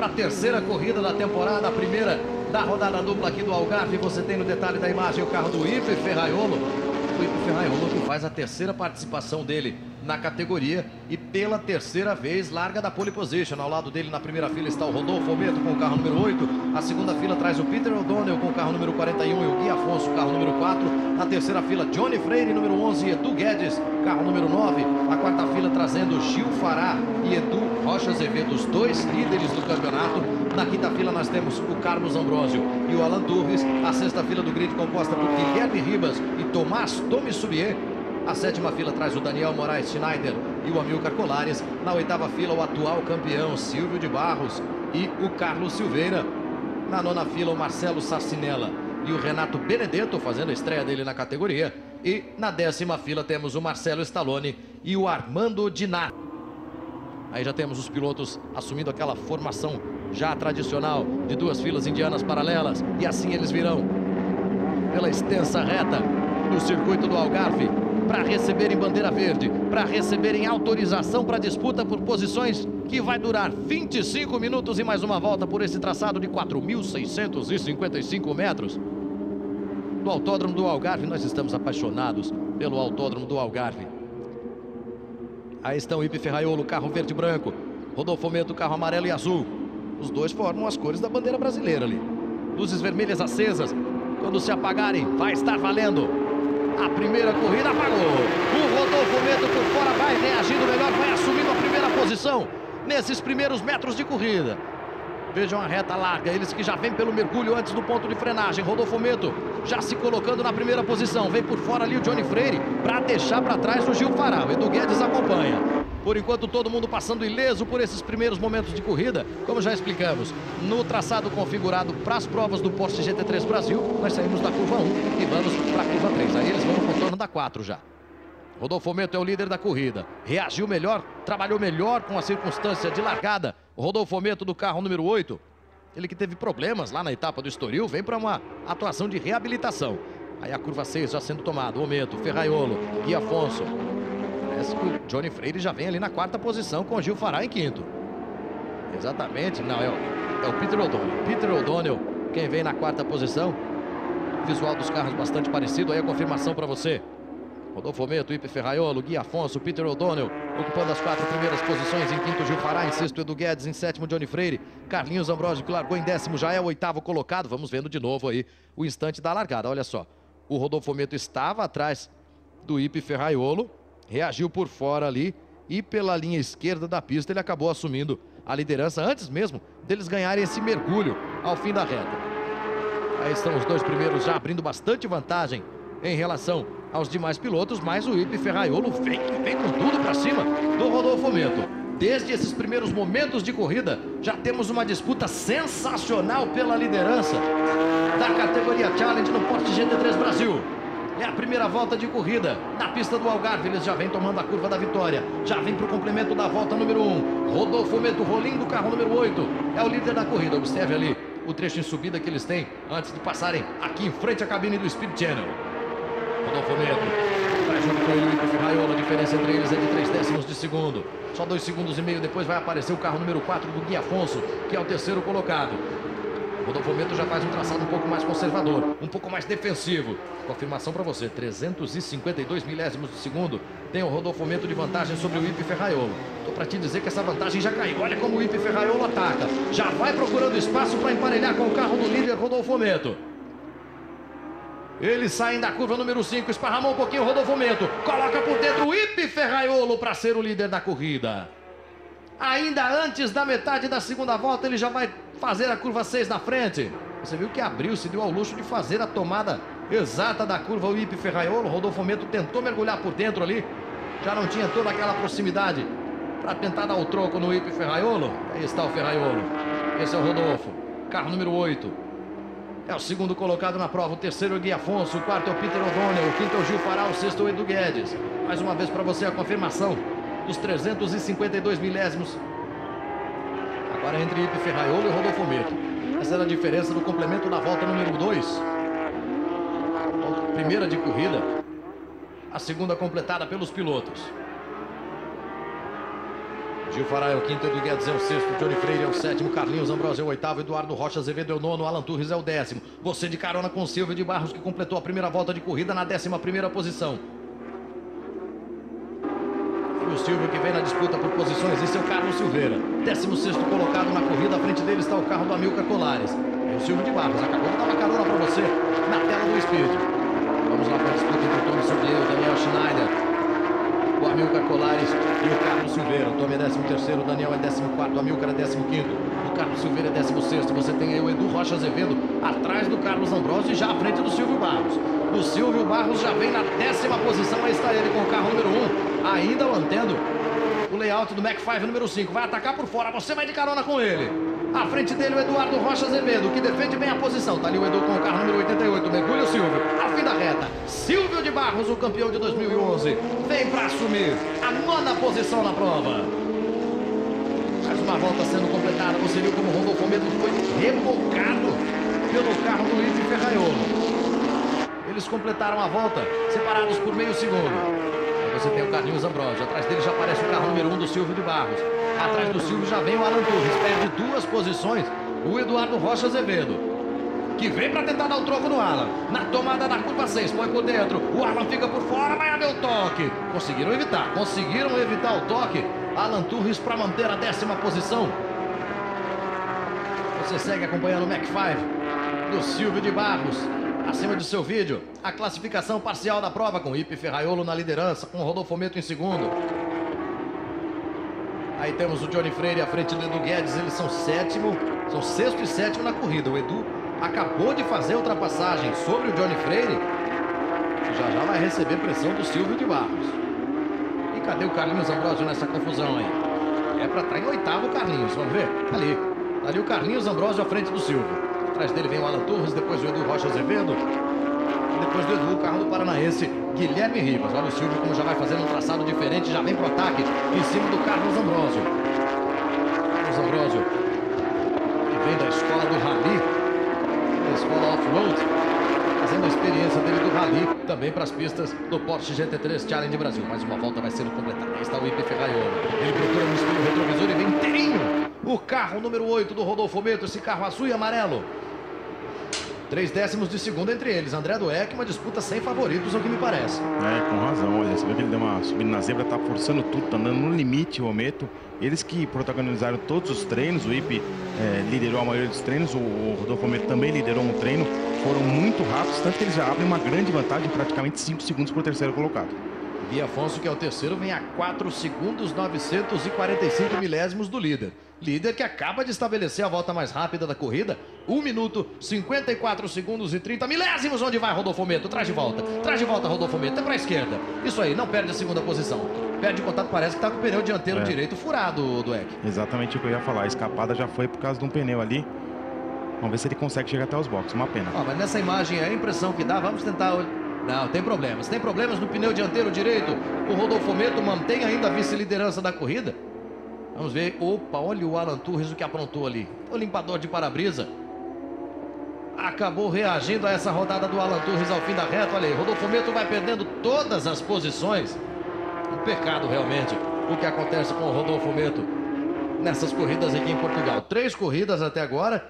para a terceira corrida da temporada, a primeira da rodada dupla aqui do Algarve. Você tem no detalhe da imagem o carro do Ipe Ferraiolo. O Ipe Ferraiolo que faz a terceira participação dele na categoria e pela terceira vez larga da pole position. Ao lado dele na primeira fila está o Rodolfo Ometo com o carro número 8. A segunda fila traz o Peter O'Donnell com o carro número 41 e o Gui Afonso, carro número 4. Na terceira fila, Johnny Freire, número 11, e Edu Guedes, carro número 9. A quarta fila trazendo Gil Fará e Edu Rocha Azevedo, os dois líderes do campeonato. Na quinta fila nós temos o Carlos Ambrosio e o Alan Turres. A sexta fila do grid composta por Guilherme Ribas e Tomás Tomi Subier. A sétima fila traz o Daniel Moraes Schneider e o Amilcar Colares. Na oitava fila, o atual campeão Silvio de Barros e o Carlos Silveira. Na nona fila, o Marcelo Sarcinella e o Renato Benedetto, fazendo a estreia dele na categoria. E na décima fila temos o Marcelo Stallone e o Armando Dinar. Aí já temos os pilotos assumindo aquela formação já tradicional de duas filas indianas paralelas. E assim eles virão pela extensa reta do circuito do Algarve para receberem bandeira verde, para receberem autorização para disputa por posições que vai durar 25 minutos e mais uma volta por esse traçado de 4.655 metros. Do Autódromo do Algarve, nós estamos apaixonados pelo Autódromo do Algarve. Aí estão o Ipe Ferraiolo, carro verde e branco, Rodolfo Ometo, carro amarelo e azul. Os dois formam as cores da bandeira brasileira ali. Luzes vermelhas acesas, quando se apagarem, vai estar valendo. A primeira corrida apagou. O Rodolfo Ometo por fora vai reagindo melhor, vai assumindo a primeira posição nesses primeiros metros de corrida. Vejam a reta larga, eles que já vêm pelo mergulho antes do ponto de frenagem. Rodolfo Ometo já se colocando na primeira posição. Vem por fora ali o Johnny Freire para deixar para trás o Gil Fará. O Edu Guedes acompanha. Por enquanto todo mundo passando ileso por esses primeiros momentos de corrida. Como já explicamos, no traçado configurado para as provas do Porsche GT3 Brasil, nós saímos da curva 1 e vamos para a curva 3. Aí eles vão no contorno da 4 já. Rodolfo Ometo é o líder da corrida. Reagiu melhor, trabalhou melhor com a circunstância de largada. O Rodolfo Ometo do carro número 8. Ele que teve problemas lá na etapa do Estoril, vem para uma atuação de reabilitação. Aí a curva 6 já sendo tomada. Ometo, Ferraiolo, Gui Afonso. Parece que o Johnny Freire já vem ali na quarta posição com o Gil Fará em quinto. Exatamente, não, é o Peter O'Donnell. Peter O'Donnell, quem vem na quarta posição. Visual dos carros bastante parecido, aí a confirmação para você. Rodolfo Ometo, Ipe Ferraiolo, Gui Afonso, Peter O'Donnell, ocupando as quatro primeiras posições. Em quinto, Gil Fará, em sexto, Edu Guedes, em sétimo, Johnny Freire. Carlinhos Ambrosio, que largou em décimo, já é o oitavo colocado. Vamos vendo de novo aí o instante da largada. Olha só, o Rodolfo Ometo estava atrás do Ipe Ferraiolo, reagiu por fora ali e pela linha esquerda da pista ele acabou assumindo a liderança antes mesmo deles ganharem esse mergulho ao fim da reta. Aí estão os dois primeiros já abrindo bastante vantagem em relação aos demais pilotos, mas o Ipe Ferraiolo vem com tudo para cima do Rodolfo Ometo. Desde esses primeiros momentos de corrida, já temos uma disputa sensacional pela liderança da categoria Challenge no Porsche GT3 Brasil. É a primeira volta de corrida na pista do Algarve. Eles já vêm tomando a curva da vitória. Já vem para o complemento da volta número 1. Rodolfo Ometo, rolinho do carro número 8. É o líder da corrida. Observe ali o trecho em subida que eles têm antes de passarem aqui em frente à cabine do Speed Channel. Rodolfo Ometo vai junto com ele, o Ipe Ferraiolo. A diferença entre eles é de 3 décimos de segundo. Só 2 segundos e meio depois vai aparecer o carro número 4 do Gui Afonso, que é o terceiro colocado. Rodolfo Ometo já faz um traçado um pouco mais conservador, um pouco mais defensivo. Confirmação para você, 352 milésimos de segundo tem o Rodolfo Ometo de vantagem sobre o Ipe Ferraiolo. Estou para te dizer que essa vantagem já caiu. Olha como o Ipe Ferraiolo ataca. Já vai procurando espaço para emparelhar com o carro do líder Rodolfo Ometo. Eles saem da curva número 5, esparramou um pouquinho o Rodolfo Ometo. Coloca por dentro o Ipe Ferraiolo para ser o líder da corrida. Ainda antes da metade da segunda volta, ele já vai fazer a curva 6 na frente. Você viu que abriu, se deu ao luxo de fazer a tomada exata da curva o Ipe Ferraiolo. Rodolfo Ometo tentou mergulhar por dentro ali. Já não tinha toda aquela proximidade para tentar dar o troco no Ipe Ferraiolo. Aí está o Ferraiolo. Esse é o Rodolfo. Carro número 8. É o segundo colocado na prova. O terceiro é o Gui Afonso. O quarto é o Peter O'Donnell. O quinto é o Gil Fará. O sexto é o Edu Guedes. Mais uma vez para você a confirmação dos 352 milésimos. Agora entre Ipe Ferraiolo e Rodolfo Ometo. Essa era a diferença do complemento da volta número 2. Primeira de corrida. A segunda completada pelos pilotos. Gil Fará é o quinto, Edu Guedes é o sexto, Johnny Freire é o sétimo, Carlinhos Ambrosio é o oitavo, Eduardo Rocha Azevedo é o nono, Alan Turres é o décimo. Você de carona com Silvio de Barros, que completou a primeira volta de corrida na 11ª posição. E o Silvio que vem na disputa por posições, esse é o Carlos Silveira, 16º colocado na corrida. À frente dele está o carro do Amilcar Colares. É o Silvio de Barros, acabou de dar uma carona para você na tela do Speed. Vamos lá para a disputa entre o Tony Sobriel, o Daniel Schneider, o Amilcar Colares e o Carlos Silveira. O Tommy é 13º, o Daniel é 14º, o Amilcar é 15º, o Carlos Silveira é 16º. Você tem aí o Edu Rocha Azevedo atrás do Carlos Ambrosio e já à frente do Silvio Barros. O Silvio Barros já vem na 10ª posição, aí está ele com o carro número 1, ainda mantendo o layout do Mac 5 número 5. Vai atacar por fora, você vai de carona com ele. À frente dele o Eduardo Rocha Azevedo, que defende bem a posição. Tá ali o Edu com o carro número 88, mergulha o Silvio, ao fim da reta. Silvio de Barros, o campeão de 2011, vem para assumir a 9ª posição na prova. Mais uma volta sendo completada, você viu como o Rodolfo Medo foi rebocado pelo carro do Ife Ferraiolo. Eles completaram a volta, separados por meio segundo. Aí você tem o Carlinhos Ambrosio, atrás dele já aparece o carro número 1 do Silvio de Barros. Atrás do Silvio já vem o Alan Turres, perde 2 posições o Eduardo Rocha Azevedo, que vem para tentar dar o troco no Alan. Na tomada da curva 6, põe por dentro, o Alan fica por fora, vai haver o toque. Conseguiram evitar o toque. Alan Turres para manter a 10ª posição. Você segue acompanhando o Mac 5 do Silvio de Barros. Acima do seu vídeo, a classificação parcial da prova, com Ipe Ferraiolo na liderança, com o Rodolfo Meto em segundo. Aí temos o Johnny Freire à frente do Edu Guedes, eles são sexto e sétimo na corrida. O Edu acabou de fazer a ultrapassagem sobre o Johnny Freire, que já vai receber pressão do Silvio de Barros. E cadê o Carlinhos Ambrosio nessa confusão aí? É para estar em oitavo o Carlinhos, vamos ver? Ali o Carlinhos Ambrosio à frente do Silvio. Atrás dele vem o Alan Turres, depois o Edu Rocha Azevedo. Depois do Edu, o carro do paranaense Guilherme Ribas. Olha o Silvio como já vai fazendo um traçado diferente, já vem pro ataque em cima do Carlos Ambrosio. Carlos Ambrosio, que vem da escola do Rally, da escola Off-Road, fazendo a experiência dele do Rally também para as pistas do Porsche GT3 Challenge Brasil. Mais uma volta vai sendo completada. Aí está o Ipe Ferraiolo. Ele procura no espelho retrovisor e vem inteirinho o carro número 8 do Rodolfo Meto, esse carro azul e amarelo. 3 décimos de segundo entre eles. André Dueck, uma disputa sem favoritos, ao que me parece. Com razão. Olha, você vê que ele deu uma subida na zebra, tá forçando tudo, tá andando no limite o Meto. Eles que protagonizaram todos os treinos, o Ipe liderou a maioria dos treinos, o Rodolfo Meto também liderou um treino, foram muito rápidos, tanto que eles já abrem uma grande vantagem, praticamente 5 segundos para o terceiro colocado. Gui Afonso, que é o terceiro, vem a 4 segundos 945 milésimos do líder. Líder que acaba de estabelecer a volta mais rápida da corrida. 1 minuto, 54 segundos e 30 milésimos. Onde vai Rodolfo Meto? Traz de volta Rodolfo Meto. É para a esquerda. Isso aí, não perde a segunda posição. Perde contato, parece que está com o pneu dianteiro direito furado, Dueck. Exatamente o que eu ia falar. A escapada já foi por causa de um pneu ali. Vamos ver se ele consegue chegar até os boxes. Uma pena. Mas nessa imagem a impressão que dá, vamos tentar... Não, tem problemas. Tem problemas no pneu dianteiro direito. O Rodolfo Meto mantém ainda a vice-liderança da corrida. Vamos ver. Opa, olha o Alan Turres, o que aprontou ali. O limpador de para-brisa acabou reagindo a essa rodada do Alan Turres ao fim da reta. Olha aí, Rodolfo Meto vai perdendo todas as posições. Um pecado realmente o que acontece com o Rodolfo Meto nessas corridas aqui em Portugal. 3 corridas até agora,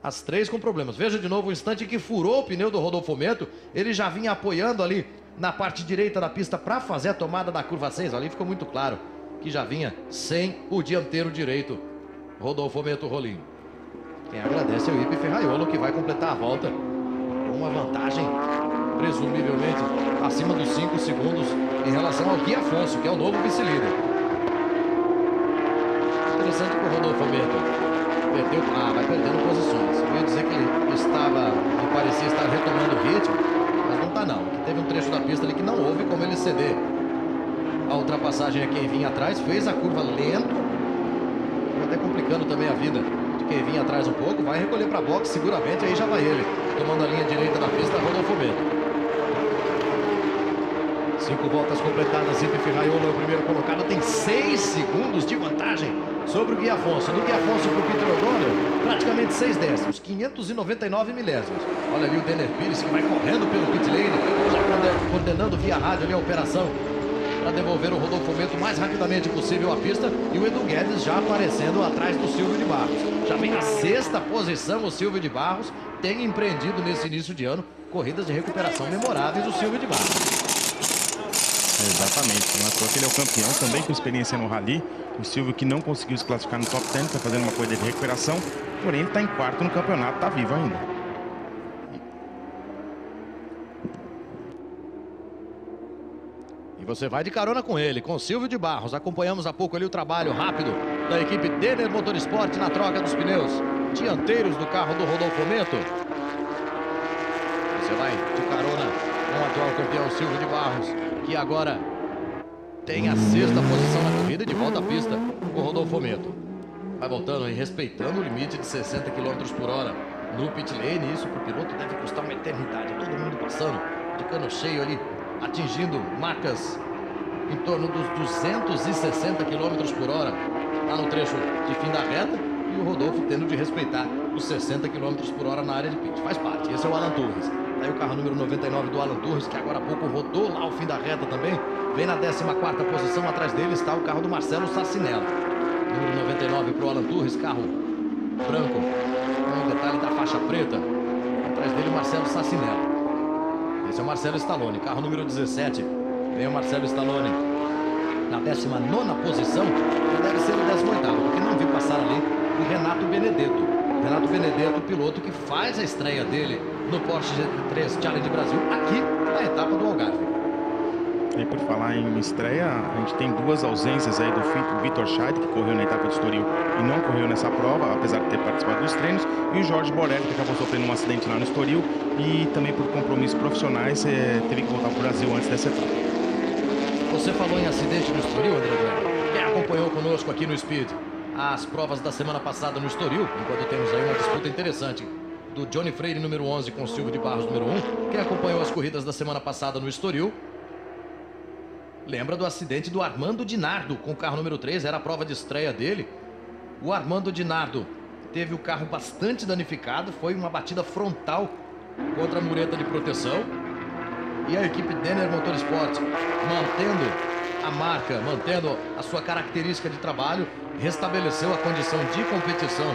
as 3 com problemas. Veja de novo o instante que furou o pneu do Rodolfo Meto. Ele já vinha apoiando ali na parte direita da pista para fazer a tomada da curva 6. Ali ficou muito claro que já vinha sem o dianteiro direito. Rodolfo Meto Rolim. Quem agradece é o Ipe Ferraiolo, que vai completar a volta com uma vantagem presumivelmente acima dos 5 segundos em relação ao Gui Afonso, que é o novo vice-líder. Interessante que o Rodolfo Meto vai perdendo posições. Eu ia dizer que ele parecia estar retomando o ritmo, mas não está não. Teve um trecho da pista ali que não houve como ele ceder a ultrapassagem a quem vinha atrás, fez a curva lento, até complicando também a vida de quem vinha atrás um pouco. Vai recolher para a box seguramente, aí já vai ele tomando a linha direita da pista, Rodolfo Meto. 5 voltas completadas, Ipe Ferraiolo é o primeiro colocado, tem 6 segundos de vantagem sobre o Gui Afonso. Do Gui Afonso para o Peter O'Donnell, praticamente 6 décimos, 599 milésimos. Olha ali o Denner Pires, que vai correndo pelo pit lane, já coordenando via rádio ali a operação para devolver o Rodolfo Meto o mais rapidamente possível à pista. E o Edu Guedes já aparecendo atrás do Silvio de Barros. Já vem na 6ª posição o Silvio de Barros. Tem empreendido nesse início de ano corridas de recuperação memoráveis o Silvio de Barros. Exatamente, não é à toa que ele é o campeão, também com experiência no Rally. O Silvio, que não conseguiu se classificar no top 10, está fazendo uma corrida de recuperação, porém ele está em 4º no campeonato, está vivo ainda. E você vai de carona com ele, com o Silvio de Barros. Acompanhamos há pouco ali o trabalho rápido da equipe Denner Motorsport na troca dos pneus dianteiros do carro do Rodolfo Meto. Você vai de carona com o atual campeão Silvio de Barros, que agora tem a 6ª posição na corrida, de volta à pista o Rodolfo Meto. Vai voltando e respeitando o limite de 60 km por hora no pit lane. Isso para o piloto deve custar uma eternidade. Todo mundo passando de cano cheio ali, atingindo marcas em torno dos 260 km por hora lá no trecho de fim da reta, e o Rodolfo tendo de respeitar os 60 km por hora na área de pit. Faz parte, esse é o Alan Turres. Aí o carro número 99 do Alan Turres, que agora há pouco rodou lá ao fim da reta também, vem na 14ª posição. Atrás dele está o carro do Marcelo Sassinello. Número 99 para o Alan Turres, carro branco com o detalhe da faixa preta. Atrás dele o Marcelo Sassinello. Esse é o Marcelo Stallone, carro número 17. Vem o Marcelo Stallone na 19ª posição, que deve ser o 18º, porque não vi passar ali o Renato Benedetto. Renato Benedetto, piloto que faz a estreia dele no Porsche GT3 Challenge Brasil, aqui na etapa do Algarve. E por falar em estreia, a gente tem 2 ausências aí do Vitor Scheid, que correu na etapa de Estoril e não correu nessa prova, apesar de ter participado dos treinos, e o Jorge Borelli, que acabou sofrendo um acidente lá no Estoril e também por compromissos profissionais teve que voltar para o Brasil antes dessa etapa. Você falou em acidente no Estoril, André Duero? Quem acompanhou conosco aqui no Speed as provas da semana passada no Estoril, enquanto temos aí uma disputa interessante do Johnny Freire, número 11, com o Silvio de Barros, número 1. Quem acompanhou as corridas da semana passada no Estoril lembra do acidente do Armando Dinardo com o carro número 3, era a prova de estreia dele. O Armando Dinardo teve o carro bastante danificado, foi uma batida frontal contra a mureta de proteção. E a equipe Denner Motorsport, mantendo a marca, mantendo a sua característica de trabalho, restabeleceu a condição de competição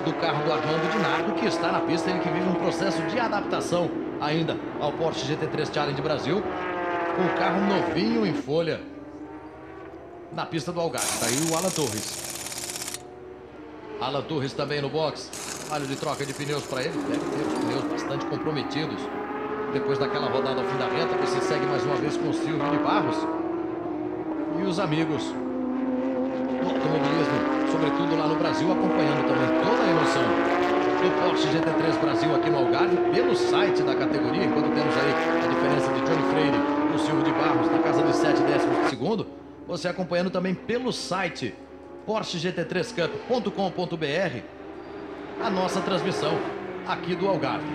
do carro do Armando Dinardo, que está na pista, ele que vive um processo de adaptação ainda ao Porsche GT3 Challenge Brasil, com o carro novinho em folha na pista do Algarve. Está aí o Alan Turres. Alan Turres também no box. Alho de troca de pneus para ele. Deve ter os pneus bastante comprometidos depois daquela rodada ao fim da reta. Você segue mais uma vez com o Silvio de Barros e os amigos do automobilismo, sobretudo lá no Brasil, acompanhando também toda a emoção do Porsche GT3 Brasil aqui no Algarve, pelo site da categoria, enquanto temos aí a diferença de Johnny Freire e o Silvio de Barros na casa de 7 décimos de segundo. Você acompanhando também pelo site PorscheGT3Cup.com.br a nossa transmissão aqui do Algarve.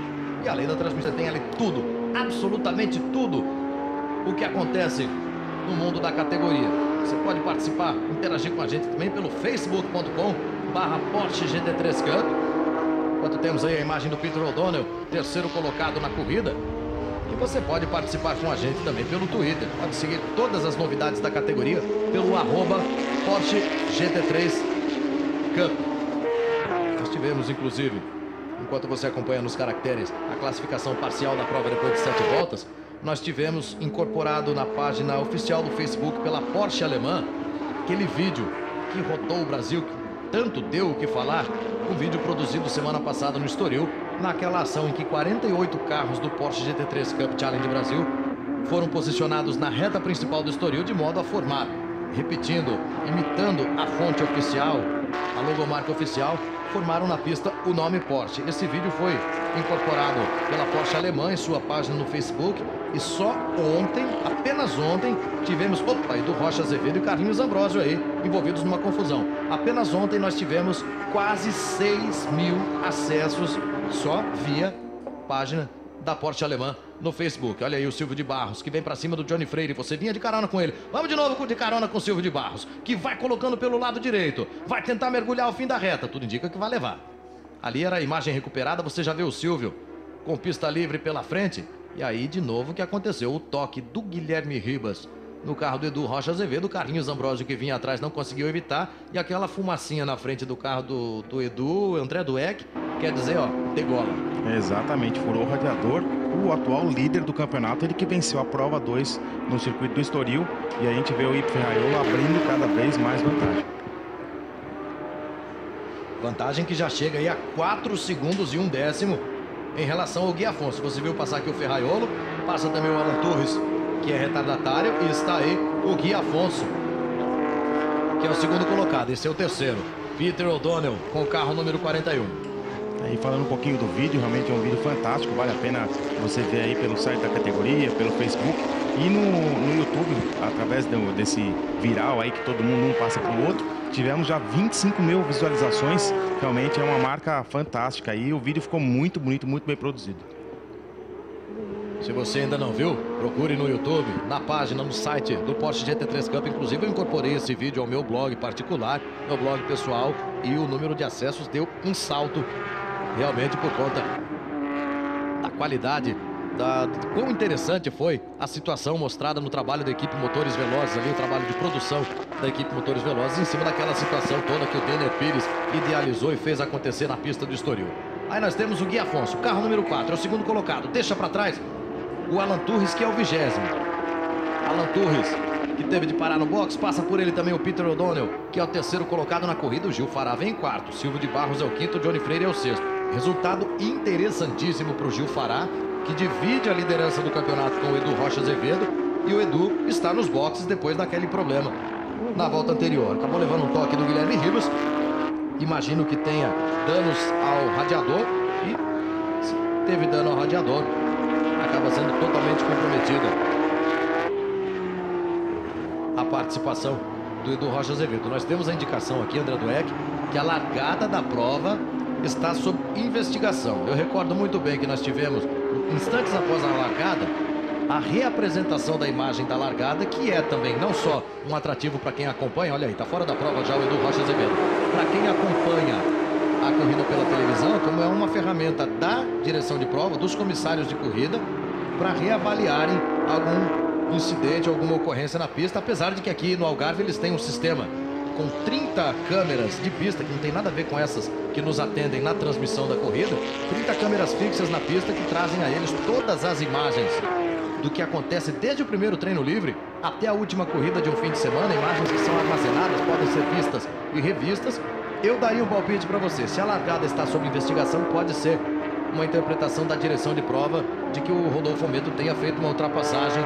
E além da transmissão, tem ali tudo, absolutamente tudo o que acontece no mundo da categoria. Você pode participar, interagir com a gente também pelo facebook.com/Porsche GT3 Cup. Enquanto temos aí a imagem do Peter O'Donnell, terceiro colocado na corrida. E você pode participar com a gente também pelo Twitter. Pode seguir todas as novidades da categoria pelo @Porsche GT3 Cup. Nós tivemos, inclusive, enquanto você acompanha nos caracteres a classificação parcial da prova depois de 7 voltas, nós tivemos incorporado na página oficial do Facebook pela Porsche Alemã aquele vídeo que rodou o Brasil, que tanto deu o que falar, um vídeo produzido semana passada no Estoril, naquela ação em que 48 carros do Porsche GT3 Cup Challenge Brasil foram posicionados na reta principal do Estoril de modo a formar, repetindo, imitando a fonte oficial, a logomarca oficial, formaram na pista o nome Porsche. Esse vídeo foi incorporado pela Porsche Alemã em sua página no Facebook e só ontem, apenas ontem, tivemos, Edu Rocha Azevedo e Carlinhos Ambrosio aí, envolvidos numa confusão. Apenas ontem nós tivemos quase 6.000 acessos só via página da Porsche Alemã no Facebook. Olha aí o Silvio de Barros, que vem pra cima do Johnny Freire. Você vinha de carona com ele. Vamos de novo de carona com o Silvio de Barros, que vai colocando pelo lado direito. Vai tentar mergulhar ao fim da reta. Tudo indica que vai levar. Ali era a imagem recuperada. Você já vê o Silvio com pista livre pela frente. E aí, de novo, o que aconteceu? O toque do Guilherme Ribas no carro do Edu Rocha Azevedo. O Carlinhos Ambrosio, que vinha atrás, não conseguiu evitar. E aquela fumacinha na frente do carro do Edu, André Dueck, quer dizer, ó, degola. Exatamente, furou o radiador. O atual líder do campeonato, ele que venceu a prova 2 no circuito do Estoril. E a gente vê o Ipe Ferraiolo abrindo cada vez mais vantagem. Vantagem que já chega aí a 4 segundos e 1/10 em relação ao Gui Afonso. Você viu passar aqui o Ferraiolo, passa também o Alan Torres, que é retardatário, e está aí o Gui Afonso, que é o segundo colocado. Esse é o terceiro, Peter O'Donnell, com o carro número 41. Aí falando um pouquinho do vídeo, realmente é um vídeo fantástico, vale a pena você ver aí pelo site da categoria, pelo Facebook e no YouTube, através desse viral aí que todo mundo um passa para o outro. Tivemos já 25 mil visualizações, realmente é uma marca fantástica aí, o vídeo ficou muito bonito, muito bem produzido. Se você ainda não viu, procure no YouTube, na página, no site do Porsche GT3 Cup. Inclusive eu incorporei esse vídeo ao meu blog particular, meu blog pessoal, e o número de acessos deu um salto, realmente por conta da qualidade, quão interessante foi a situação mostrada no trabalho da equipe Motores Velozes ali, o trabalho de produção da equipe Motores Velozes em cima daquela situação toda que o Denner Pires idealizou e fez acontecer na pista do Estoril. Aí nós temos o Gui Afonso, carro número 4, é o segundo colocado, deixa para trás o Alan Torres, que é o 20º. Alan Torres, que teve de parar no box, passa por ele também o Peter O'Donnell, que é o terceiro colocado na corrida. O Gil Fará vem em quarto, Silvio de Barros é o quinto, Johnny Freire é o sexto. Resultado interessantíssimo para o Gil Fará, que divide a liderança do campeonato com o Edu Rocha Azevedo, e o Edu está nos boxes depois daquele problema na volta anterior. Acabou levando um toque do Guilherme Ribas, imagino que tenha danos ao radiador, e se teve dano ao radiador, acaba sendo totalmente comprometida a participação do Edu Rocha Azevedo. Nós temos a indicação aqui, André Dueck, que a largada da prova está sob investigação. Eu recordo muito bem que nós tivemos, instantes após a largada, a reapresentação da imagem da largada, que é também não só um atrativo para quem acompanha, olha aí, está fora da prova já o Edu Rocha Azevedo, para quem acompanha a corrida pela televisão, como é uma ferramenta da direção de prova, dos comissários de corrida, para reavaliarem algum incidente, alguma ocorrência na pista, apesar de que aqui no Algarve eles têm um sistema com 30 câmeras de pista, que não tem nada a ver com essas que nos atendem na transmissão da corrida, 30 câmeras fixas na pista que trazem a eles todas as imagens do que acontece desde o primeiro treino livre até a última corrida de um fim de semana, imagens que são armazenadas, podem ser vistas e revistas. Eu daria um palpite para você, se a largada está sob investigação, pode ser uma interpretação da direção de prova de que o Rodolfo Meto tenha feito uma ultrapassagem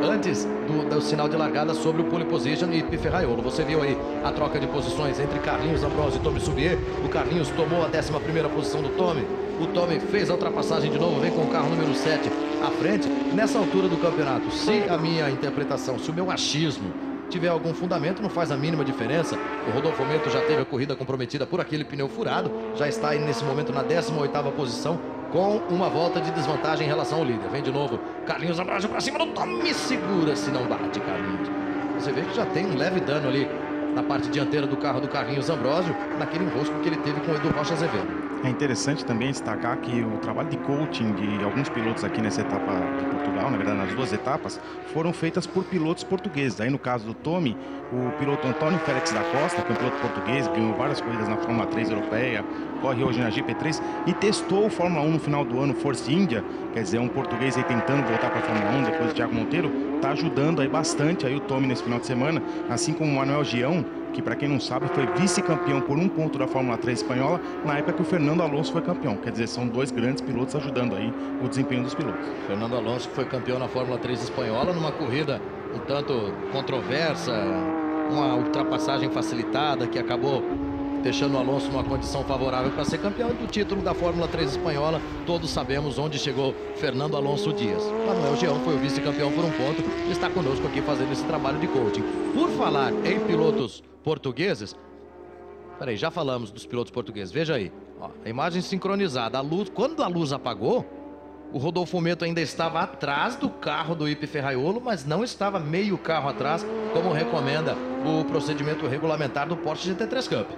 antes do sinal de largada sobre o pole position e Ipe Ferraiolo. Você viu aí a troca de posições entre Carlinhos Ambrosio e Tommy Soubier. O Carlinhos tomou a 11ª posição do Tommy. O Tommy fez a ultrapassagem de novo, vem com o carro número 7 à frente. Nessa altura do campeonato, se a minha interpretação, se o meu achismo tiver algum fundamento, não faz a mínima diferença. O Rodolfo Meto já teve a corrida comprometida por aquele pneu furado, já está aí nesse momento na 18ª posição, com uma volta de desvantagem em relação ao líder. Vem de novo Carlinhos Ambrosio para cima do Tommy, segura se não bate, Carlinhos. Você vê que já tem um leve dano ali na parte dianteira do carro do Carlinhos Ambrosio, naquele enrosco que ele teve com o Edu Rocha Azevedo. É interessante também destacar que o trabalho de coaching de alguns pilotos aqui nessa etapa de Portugal, na verdade nas duas etapas, foram feitas por pilotos portugueses. Aí no caso do Tommy, o piloto Antônio Félix da Costa, que é um piloto português, ganhou várias corridas na Fórmula 3 europeia, corre hoje na GP3 e testou o Fórmula 1 no final do ano, Force India, quer dizer, um português aí tentando voltar para a Fórmula 1 depois do Thiago Monteiro, está ajudando aí bastante aí o Tommy nesse final de semana, assim como o Manuel Gião, que para quem não sabe foi vice-campeão por um ponto da Fórmula 3 espanhola na época que o Fernando Alonso foi campeão. Quer dizer, são dois grandes pilotos ajudando aí o desempenho dos pilotos. Fernando Alonso que foi campeão na Fórmula 3 espanhola numa corrida um tanto controversa, uma ultrapassagem facilitada que acabou deixando o Alonso numa condição favorável para ser campeão do título da Fórmula 3 espanhola. Todos sabemos onde chegou Fernando Alonso Dias. Manuel Gião foi o vice-campeão por um ponto e está conosco aqui fazendo esse trabalho de coaching. Por falar em pilotos portugueses, peraí, já falamos dos pilotos portugueses, veja aí, ó, a imagem sincronizada, a luz, quando a luz apagou, o Rodolfo Meto ainda estava atrás do carro do Ipe Ferraiolo, mas não estava meio carro atrás, como recomenda o procedimento regulamentar do Porsche GT3 Cup.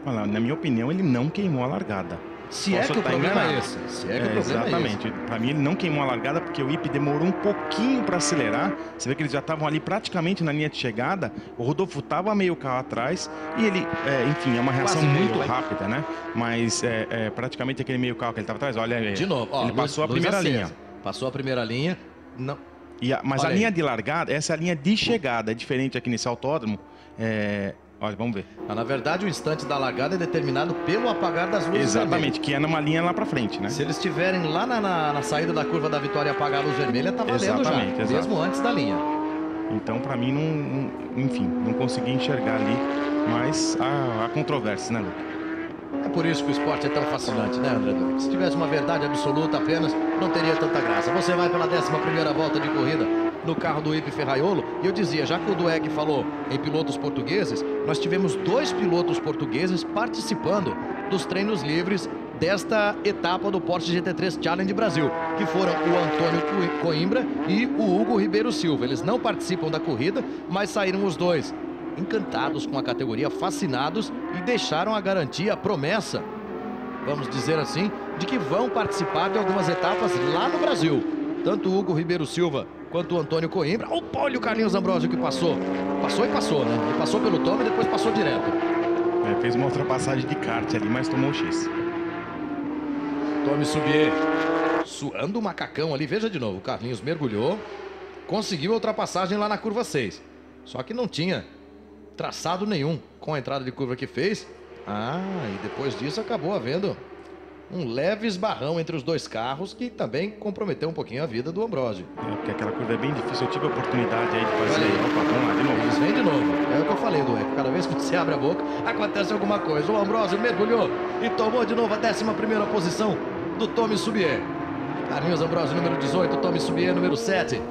Olha, na minha opinião, ele não queimou a largada. Se é que o problema é esse. Se é que o problema exatamente. É esse. Para mim ele não queimou a largada porque o Ipe demorou um pouquinho para acelerar. Você vê que eles já estavam ali praticamente na linha de chegada. O Rodolfo estava meio carro atrás e ele, enfim, é uma reação muito rápida, né? Mas praticamente aquele meio carro que ele estava atrás, olha, de novo, ó, ele passou a primeira linha. Passou a primeira linha. Não. Mas a linha de largada, essa é a linha de chegada, é diferente aqui nesse autódromo. Olha, vamos ver. Na verdade, o instante da largada é determinado pelo apagar das luzes. Exatamente, vermelhas. que é numa linha lá pra frente, né? Se eles estiverem lá na saída da curva da Vitória e apagar a luz vermelha, tá valendo já, mesmo antes da linha. Então, pra mim, enfim, não consegui enxergar ali, mas há controvérsia, né, Luca? É por isso que o esporte é tão fascinante, né, André Duque? Se tivesse uma verdade absoluta apenas, não teria tanta graça. Você vai pela 11ª volta de corrida no carro do Ipe Ferraiolo. E eu dizia, já que o Dueck falou em pilotos portugueses, nós tivemos 2 pilotos portugueses participando dos treinos livres desta etapa do Porsche GT3 Challenge Brasil, que foram o Antônio Coimbra e o Hugo Ribeiro Silva. Eles não participam da corrida, mas saíram os dois encantados com a categoria, fascinados, e deixaram a garantia, a promessa, vamos dizer assim, de que vão participar de algumas etapas lá no Brasil. Tanto o Hugo Ribeiro Silva quanto o Antônio Coimbra. Olha o Carlinhos Ambrosio que passou. Passou e passou, né? Ele passou pelo Tom e depois passou direto. Fez uma ultrapassagem de kart ali, mas tomou o X. Tommy Subier suando o macacão ali. Veja de novo, o Carlinhos mergulhou, conseguiu a ultrapassagem lá na curva 6. Só que não tinha traçado nenhum com a entrada de curva que fez. E depois disso acabou havendo um leve esbarrão entre os dois carros, que também comprometeu um pouquinho a vida do Ambrosio. Porque aquela curva é bem difícil. Eu tive a oportunidade aí de fazer. Opa, vamos lá, de novo. Eles vêm de novo. É o que eu falei, Dueck. Cada vez que você abre a boca, acontece alguma coisa. O Ambrosio mergulhou e tomou de novo a 11ª posição do Tommy Subier. Carlinhos Ambrosio, número 18. Tommy Subier, número 7.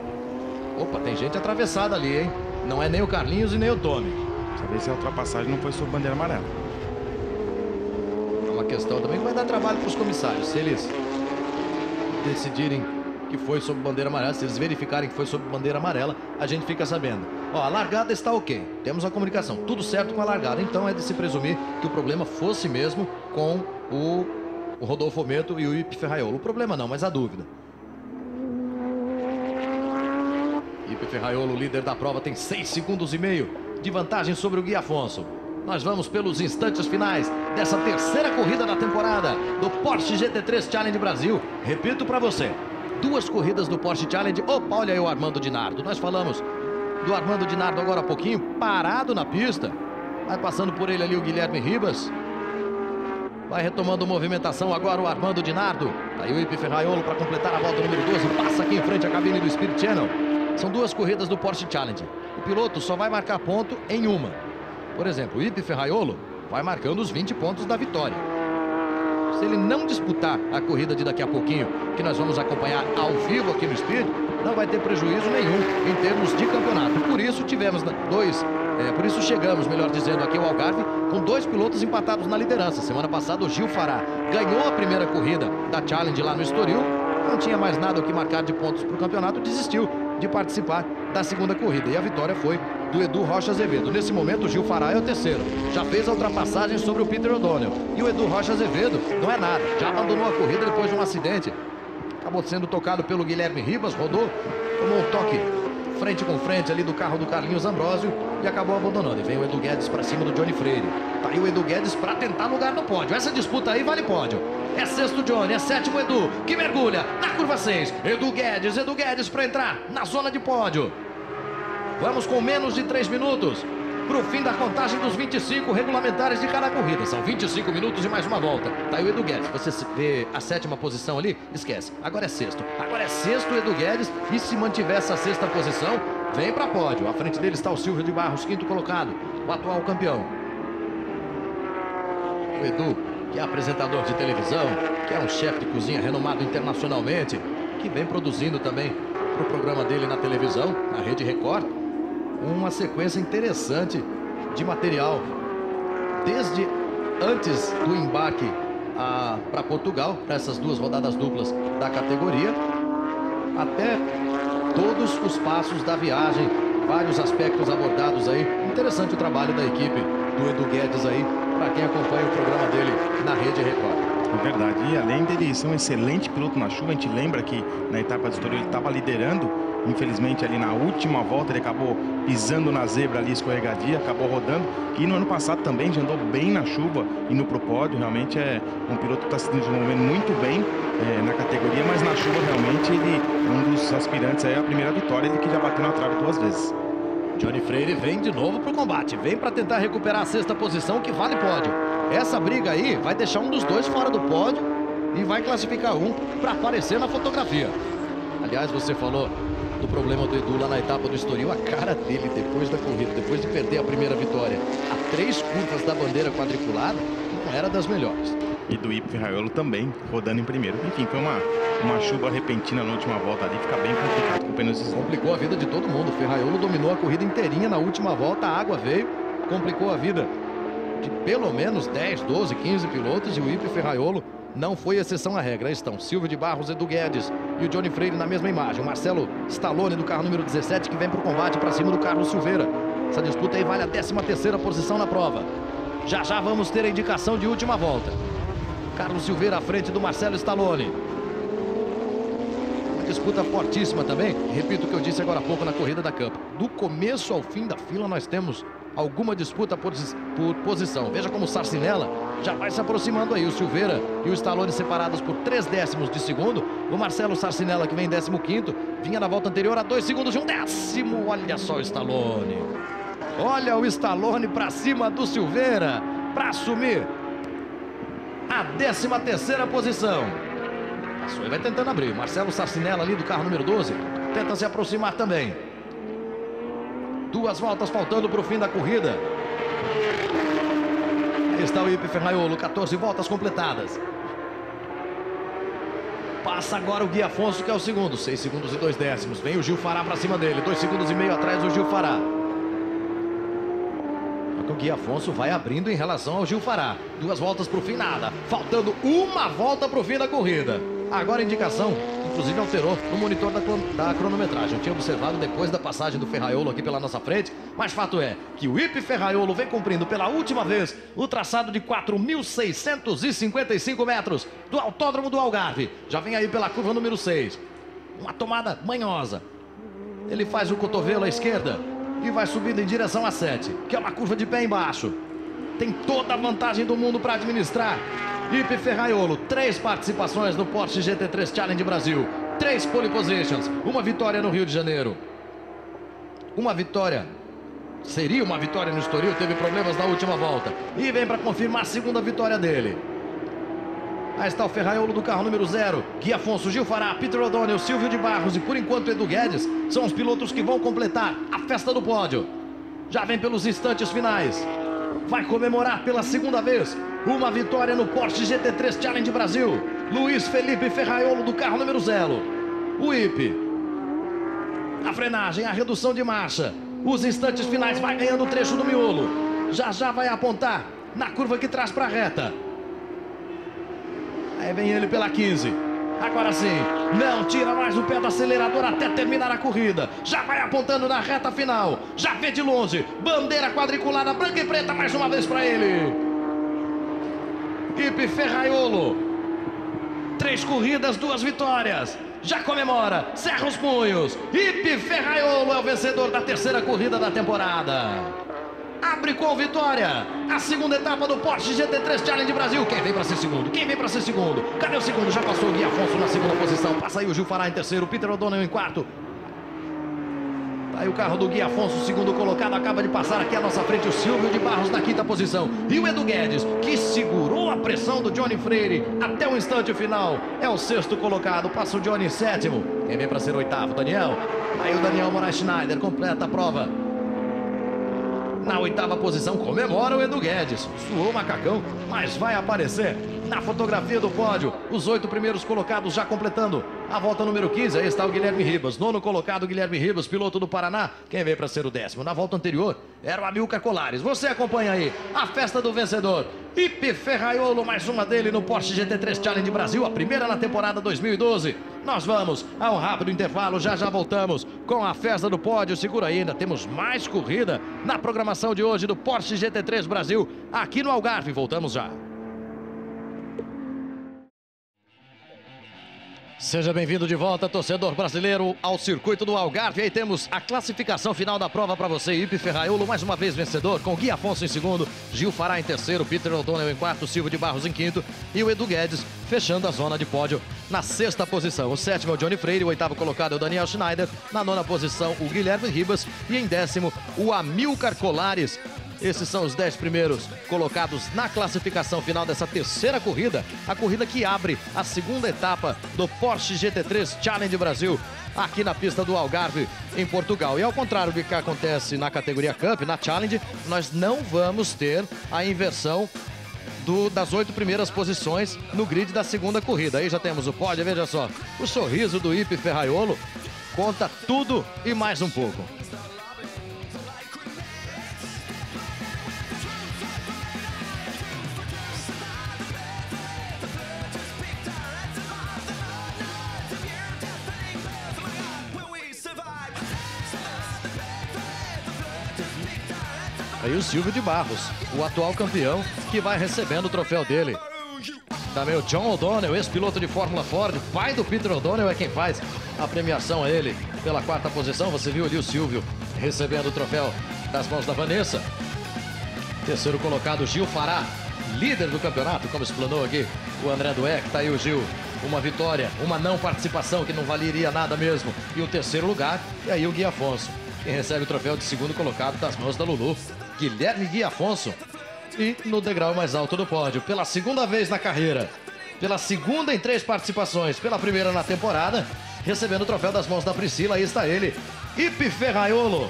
Opa, tem gente atravessada ali, hein? Não é nem o Carlinhos e nem o Tommy. Saber se a ultrapassagem não foi sob bandeira amarela. É uma questão também que vai dar trabalho para os comissários. Se eles decidirem que foi sob bandeira amarela, se eles verificarem que foi sob bandeira amarela, a gente fica sabendo. Ó, a largada está ok. Temos a comunicação. Tudo certo com a largada. Então é de se presumir que o problema fosse mesmo com o Rodolfo Ometo e o Ipe Ferraiolo. O problema não, mas a dúvida. Ipe Ferraiolo, líder da prova, tem 6,5 segundos de vantagem sobre o Gui Afonso. Nós vamos pelos instantes finais dessa 3ª corrida da temporada do Porsche GT3 Challenge Brasil. Repito para você, 2 corridas do Porsche Challenge. Opa, olha aí o Armando Dinardo. Nós falamos do Armando Dinardo agora há pouquinho, parado na pista. Vai passando por ele ali o Guilherme Ribas. Vai retomando movimentação agora o Armando Dinardo. Tá aí o Ipe Ferraiolo para completar a volta número 12. Passa aqui em frente à cabine do Spirit Channel. São 2 corridas do Porsche Challenge. O piloto só vai marcar ponto em uma. Por exemplo, o Ipe Ferraiolo vai marcando os 20 pontos da vitória. Se ele não disputar a corrida de daqui a pouquinho, que nós vamos acompanhar ao vivo aqui no Spirit, não vai ter prejuízo nenhum em termos de campeonato. Por isso tivemos por isso chegamos, melhor dizendo, aqui ao Algarve com 2 pilotos empatados na liderança. Semana passada o Gil Fará ganhou a primeira corrida da Challenge lá no Estoril. Não tinha mais nada o que marcar de pontos para o campeonato, desistiu de participar da 2ª corrida. E a vitória foi do Edu Rocha Azevedo. Nesse momento o Gil Fará é o 3º. Já fez a ultrapassagem sobre o Peter O'Donnell. E o Edu Rocha Azevedo não é nada. Já abandonou a corrida depois de um acidente. Acabou sendo tocado pelo Guilherme Ribas, rodou, tomou um toque frente com frente ali do carro do Carlinhos Ambrosio e acabou abandonando. E vem o Edu Guedes para cima do Johnny Freire. Tá aí o Edu Guedes para tentar lugar no pódio. Essa disputa aí vale pódio. É 6º Johnny, é 7º Edu, que mergulha na curva 6. Edu Guedes para entrar na zona de pódio. Vamos com menos de 3 minutos para o fim da contagem dos 25 regulamentares de cada corrida. São 25 minutos e mais uma volta. Tá aí o Edu Guedes. Você vê a 7ª posição ali? Esquece. Agora é 6º. Agora é 6º Edu Guedes. E se mantiver essa 6ª posição, vem para pódio. À frente dele está o Silvio de Barros, 5º colocado, o atual campeão. O Edu, que é apresentador de televisão, que é um chefe de cozinha renomado internacionalmente, que vem produzindo também para o programa dele na televisão, na Rede Record, uma sequência interessante de material. Desde antes do embarque para Portugal, para essas 2 rodadas duplas da categoria, até todos os passos da viagem, vários aspectos abordados aí. Interessante o trabalho da equipe do Edu Guedes aí, para quem acompanha o programa dele na Rede Record. É verdade, e além dele ser um excelente piloto na chuva, a gente lembra que na etapa de Estoril ele estava liderando, infelizmente ali na última volta ele acabou pisando na zebra ali, escorregadia, acabou rodando, e no ano passado também já andou bem na chuva, indo pro pódio. Realmente é um piloto que está se desenvolvendo muito bem na categoria, mas na chuva realmente ele é um dos aspirantes aí à primeira vitória, ele que já bateu na trave 2 vezes. Johnny Freire vem de novo pro combate, vem para tentar recuperar a 6ª posição, que vale pódio. Essa briga aí vai deixar um dos dois fora do pódio e vai classificar um para aparecer na fotografia. Aliás, você falou do problema do Edu lá na etapa do Estoril. A cara dele depois da corrida, depois de perder a primeira vitória a 3 curvas da bandeira quadriculada, não era das melhores. E do Ipe Ferraiolo também, rodando em primeiro. Enfim, foi uma chuva repentina na última volta ali, fica bem complicado com pneus eslisos. Complicou a vida de todo mundo. O Ferraiolo dominou a corrida inteirinha na última volta, a água veio, complicou a vida de pelo menos 10, 12, 15 pilotos, e o Ipe Ferraiolo não foi exceção à regra. Aí estão Silvio de Barros, Edu Guedes e o Johnny Freire na mesma imagem. O Marcelo Stallone do carro número 17 que vem para o combate para cima do Carlos Silveira. Essa disputa aí vale a 13ª posição na prova. Já já vamos ter a indicação de última volta. Carlos Silveira à frente do Marcelo Stallone. Uma disputa fortíssima também. Repito o que eu disse agora há pouco na corrida da Cup. Do começo ao fim da fila nós temos alguma disputa por posição. Veja como o Sarcinella já vai se aproximando aí. O Silveira e o Stallone separados por 3 décimos de segundo. O Marcelo Sarcinella, que vem em 15º, vinha na volta anterior a 2 segundos de 1 décimo. Olha só o Stallone. Olha o Stallone para cima do Silveira para assumir a 13ª posição. Passou e vai tentando abrir. Marcelo Sarcinella ali do carro número 12 tenta se aproximar também. 2 voltas faltando para o fim da corrida. Aí está o Ipe Ferraiolo, 14 voltas completadas. Passa agora o Gui Afonso, que é o segundo, 6 segundos e 2 décimos. Vem o Gil Fará para cima dele, 2 segundos e meio atrás o Gil Fará. O Gui Afonso vai abrindo em relação ao Gil Fará. 2 voltas para o fim, nada. Faltando 1 volta para o fim da corrida. Agora a indicação, inclusive alterou no monitor da cronometragem. Eu tinha observado depois da passagem do Ferraiolo aqui pela nossa frente, mas fato é que o Ipe Ferraiolo vem cumprindo pela última vez o traçado de 4.655 metros do Autódromo do Algarve. Já vem aí pela curva número 6. Uma tomada manhosa. Ele faz o cotovelo à esquerda e vai subindo em direção a 7, que é uma curva de pé embaixo. Tem toda a vantagem do mundo para administrar. Ipe Ferraiolo, 3 participações no Porsche GT3 Challenge Brasil, 3 pole positions, 1 vitória no Rio de Janeiro. Seria uma vitória no Estoril, teve problemas na última volta. E vem para confirmar a 2ª vitória dele. Aí está o Ferraiolo do carro número 0, Gui Afonso, Gil Fará, Peter O'Donnell, Silvio de Barros e por enquanto Edu Guedes são os pilotos que vão completar a festa do pódio. Já vem pelos instantes finais. Vai comemorar pela 2ª vez uma vitória no Porsche GT3 Challenge Brasil. Luiz Felipe Ferraiolo do carro número 0. O Ipe. A frenagem, a redução de marcha. Os instantes finais, vai ganhando o trecho do miolo. Já já vai apontar na curva que traz para a reta. Aí vem ele pela 15. Agora sim, não tira mais o pé do acelerador até terminar a corrida. Já vai apontando na reta final. Já vê de longe. Bandeira quadriculada, branca e preta mais uma vez para ele. Ipe Ferraiolo. 3 corridas, 2 vitórias. Já comemora, cerra os punhos. Ipe Ferraiolo é o vencedor da 3ª corrida da temporada. Abre com vitória a 2ª etapa do Porsche GT3 Challenge Brasil. Quem vem para ser segundo? Quem vem para ser segundo? Cadê o segundo? Já passou o Gui Afonso na 2ª posição. Passa aí o Gil Fará em 3º, Peter O'Donnell em 4º. Tá aí o carro do Gui Afonso, 2º colocado. Acaba de passar aqui à nossa frente o Silvio de Barros na 5ª posição. E o Edu Guedes, que segurou a pressão do Johnny Freire até o instante final. É o 6º colocado. Passa o Johnny em 7º. Quem vem para ser 8º? Daniel. Aí o Daniel Moraes Schneider completa a prova. Na 8ª posição, comemora o Edu Guedes. Suou o macacão, mas vai aparecer na fotografia do pódio. Os 8 primeiros colocados já completando a volta número 15. Aí está o Guilherme Ribas. 9º colocado, Guilherme Ribas, piloto do Paraná. Quem veio para ser o 10º? Na volta anterior era o Amilcar Colares. Você acompanha aí a festa do vencedor. Ipe Ferraiolo, mais uma dele no Porsche GT3 Challenge Brasil, a primeira na temporada 2012. Nós vamos a um rápido intervalo, já já voltamos com a festa do pódio. Segura aí, ainda temos mais corrida na programação de hoje do Porsche GT3 Brasil aqui no Algarve. Voltamos já. Seja bem-vindo de volta, torcedor brasileiro, ao circuito do Algarve. Aí temos a classificação final da prova para você. Ipe Ferraiolo, mais uma vez vencedor, com Gui Afonso em segundo, Gil Fará em terceiro, Peter O'Donnell em quarto, Silvio de Barros em quinto e o Edu Guedes fechando a zona de pódio na sexta posição. O sétimo é o Johnny Freire, o oitavo colocado é o Daniel Schneider, na nona posição o Guilherme Ribas e em décimo o Amilcar Colares. Esses são os 10 primeiros colocados na classificação final dessa terceira corrida. A corrida que abre a segunda etapa do Porsche GT3 Challenge Brasil, aqui na pista do Algarve, em Portugal. E ao contrário do que acontece na categoria Cup, na Challenge, nós não vamos ter a inversão das 8 primeiras posições no grid da segunda corrida. Aí já temos o pódio, veja só. O sorriso do Ipe Ferraiolo conta tudo e mais um pouco. Aí o Silvio de Barros, o atual campeão, que vai recebendo o troféu dele. Também o John O'Donnell, ex-piloto de Fórmula Ford, pai do Peter O'Donnell, é quem faz a premiação a ele pela quarta posição. Você viu ali o Silvio recebendo o troféu das mãos da Vanessa. Terceiro colocado, Gil Fará, líder do campeonato, como explanou aqui o André Dueck. Tá aí o Gil, uma vitória, uma não participação que não valeria nada mesmo. E o terceiro lugar, e aí o Gui Afonso, quem recebe o troféu de segundo colocado das mãos da Lulu, Guilherme Gui Afonso. E no degrau mais alto do pódio, pela segunda vez na carreira, pela segunda em 3 participações, pela primeira na temporada, recebendo o troféu das mãos da Priscila, aí está ele, Ipe Ferraiolo,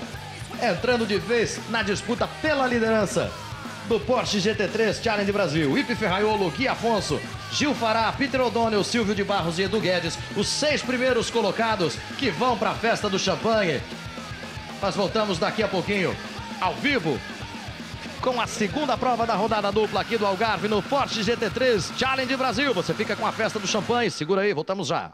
entrando de vez na disputa pela liderança do Porsche GT3 Challenge Brasil. Ipe Ferraiolo, Gui Afonso, Gil Fará, Peter O'Donnell, Silvio de Barros e Edu Guedes, os 6 primeiros colocados que vão para a festa do champanhe. Nós voltamos daqui a pouquinho, ao vivo, com a segunda prova da rodada dupla aqui do Algarve no Porsche GT3 Challenge Brasil. Você fica com a festa do champanhe. Segura aí, voltamos já.